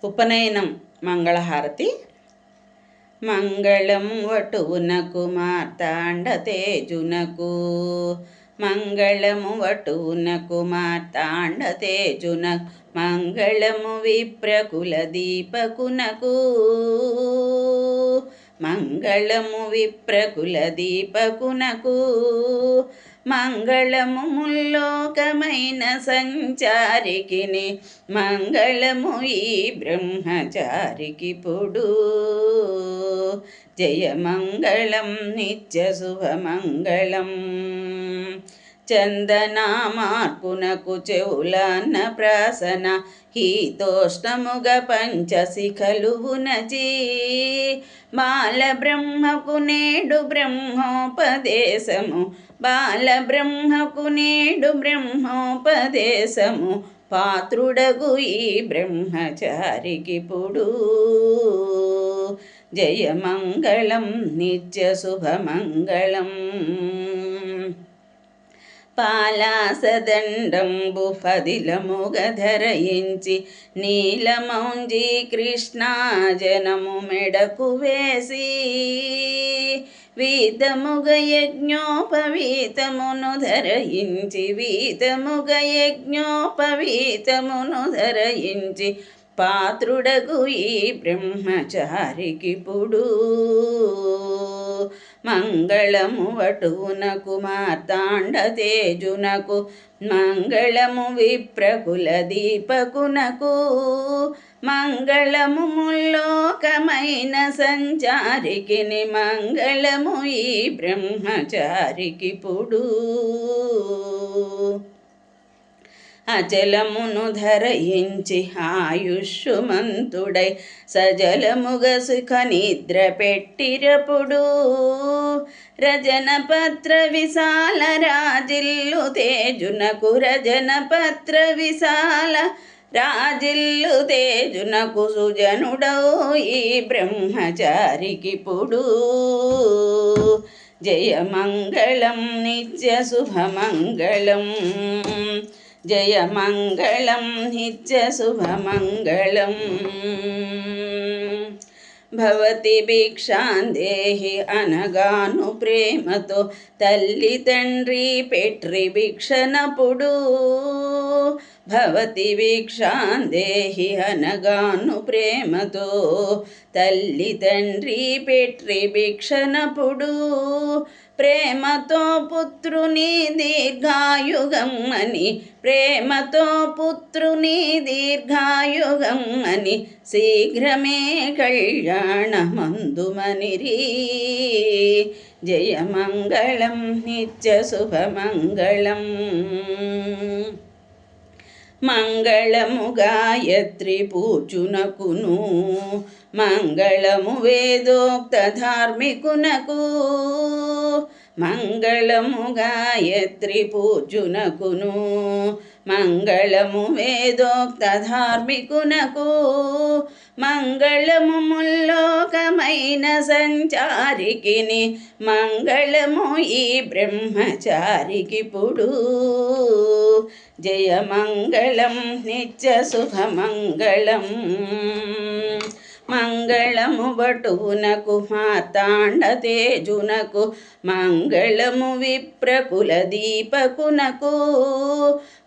ఉపనయనం మంగళహారతి. మంగళం వటువునకు మార్తాండతేజునకు, మంగళము వటువునకు మార్తాండతేజునకు, మంగళము విప్రకుల దీపకునకు, మంగళము విప్రకుల దీపకునకు, మంగళము ముల్లోకమైన సంచారికిని, మంగళము ఈ బ్రహ్మచారికి పొడు. జయ మంగళం నిత్య శుభమంగళం. చందనామార్కునకు చెవులన్న ప్రాసన, హీతోష్ణముగ పంచశిఖలువునచి, బాలబ్రహ్మకు నేడు బ్రహ్మోపదేశము, బాలబ్రహ్మకు నేడు బ్రహ్మోపదేశము, పాత్రుడగు ఈ బ్రహ్మచారికి పొడు. జయ మంగళం నిత్య శుభమంగళం. పాలాసదండంబు పదిలముగ ధరయించి, నీలమౌంజీ కృష్ణాజనము మెడకు వేసి, వీతముగ యజ్ఞోపవీతమును ధరయించి, వీతముగ యజ్ఞోపవీతమును ధరయించి, పాత్రుడగు ఈ బ్రహ్మచారికి పొడు. మంగళము వటువునకు మార్తాండతేజునకు, మంగళము విప్రకుల దీపకునకు, మంగళము ముల్లోకమైన సంచారికిని, మంగళము ఈ బ్రహ్మచారికి పొడు. అచలమును ధరయించి ఆయుష్మంతుడై, సజలముగ సుఖ నిద్ర పెట్టిరపుడు, రజనపత్ర విశాల రాజిల్లు తేజునకు, రజనపత్ర విశాల రాజిల్లు తేజునకు, సుజనుడౌ ఈ బ్రహ్మచారికి పొడు. జయ మంగళం నిత్య శుభమంగళం. జయ మంగళం నిత్య శుభమంగళం. భవతి భిక్షాందేహి అనగాను ప్రేమతో, తల్లి తండ్రి పెట్రి భిక్షనపుడు, భవతి భిక్షాందేహి అనగాను ప్రేమతో, తల్లి తండ్రి పెట్రి భిక్షనపుడు, ప్రేమతో పుత్రుని దీర్ఘాయుగం అని, ప్రేమతో పుత్రుని దీర్ఘాయుగం అని, శీఘ్రమే కళ్యాణమందుమనిరి. జయ మంగళం నిత్య శుభమంగళం. మంగళము గాయత్రి పూజునకును, మంగళము వేదోక్త ధార్మికునకు, మంగళము గాయత్రి పూజునకును, మంగళము వేదోక్త ధార్మికునకు, మంగళము ముల్లోకమైన సంచారికిని, మంగళము ఈ బ్రహ్మచారికి పొడు. జయ మంగళం నిత్య శుభమంగళం. మంగళము వటువునకు మార్తాండతేజునకు, మంగళము విప్రకుల దీపకునకు,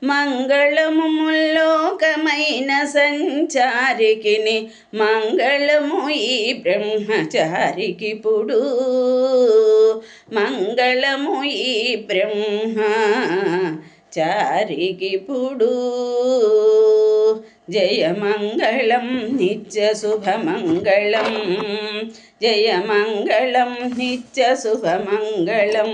మంగళము ముల్లోకమైన సంచారికిని, మంగళము ఈ బ్రహ్మచారికి పొడు. మంగళము ఈ బ్రహ్మచారికి పొడు. జయ మంగళం నిత్య శుభమంగళం. జయ మంగళం నిత్య శుభమంగళం.